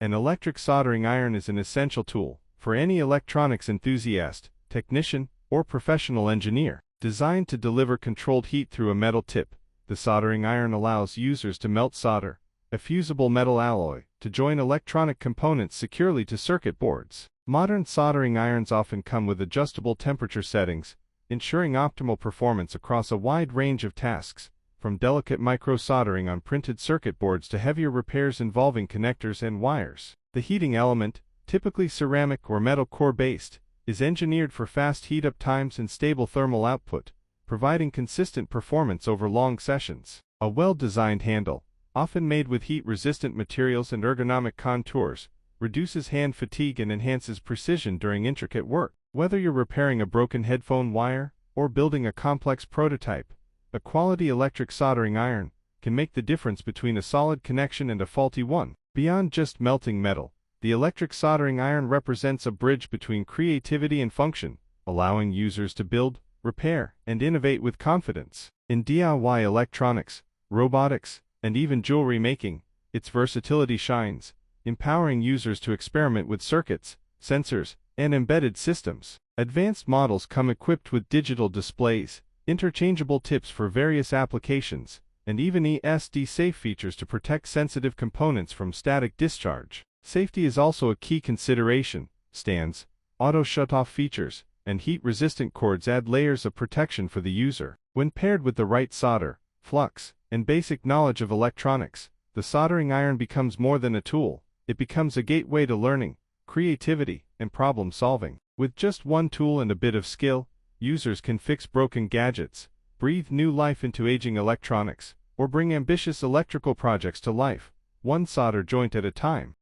An electric soldering iron is an essential tool for any electronics enthusiast, technician, or professional engineer. Designed to deliver controlled heat through a metal tip, the soldering iron allows users to melt solder, a fusible metal alloy, to join electronic components securely to circuit boards. Modern soldering irons often come with adjustable temperature settings, ensuring optimal performance across a wide range of tasks, from delicate micro-soldering on printed circuit boards to heavier repairs involving connectors and wires. The heating element, typically ceramic or metal core-based, is engineered for fast heat-up times and stable thermal output, providing consistent performance over long sessions. A well-designed handle, often made with heat-resistant materials and ergonomic contours, reduces hand fatigue and enhances precision during intricate work. Whether you're repairing a broken headphone wire or building a complex prototype, a quality electric soldering iron can make the difference between a solid connection and a faulty one. Beyond just melting metal, the electric soldering iron represents a bridge between creativity and function, allowing users to build, repair, and innovate with confidence. In DIY electronics, robotics, and even jewelry making, its versatility shines, empowering users to experiment with circuits, sensors, and embedded systems. Advanced models come equipped with digital displays, interchangeable tips for various applications, and even ESD-safe features to protect sensitive components from static discharge. Safety is also a key consideration. Stands, auto shut-off features, and heat-resistant cords add layers of protection for the user. When paired with the right solder, flux, and basic knowledge of electronics, the soldering iron becomes more than a tool. It becomes a gateway to learning, creativity, and problem-solving. With just one tool and a bit of skill, users can fix broken gadgets, breathe new life into aging electronics, or bring ambitious electrical projects to life, one solder joint at a time.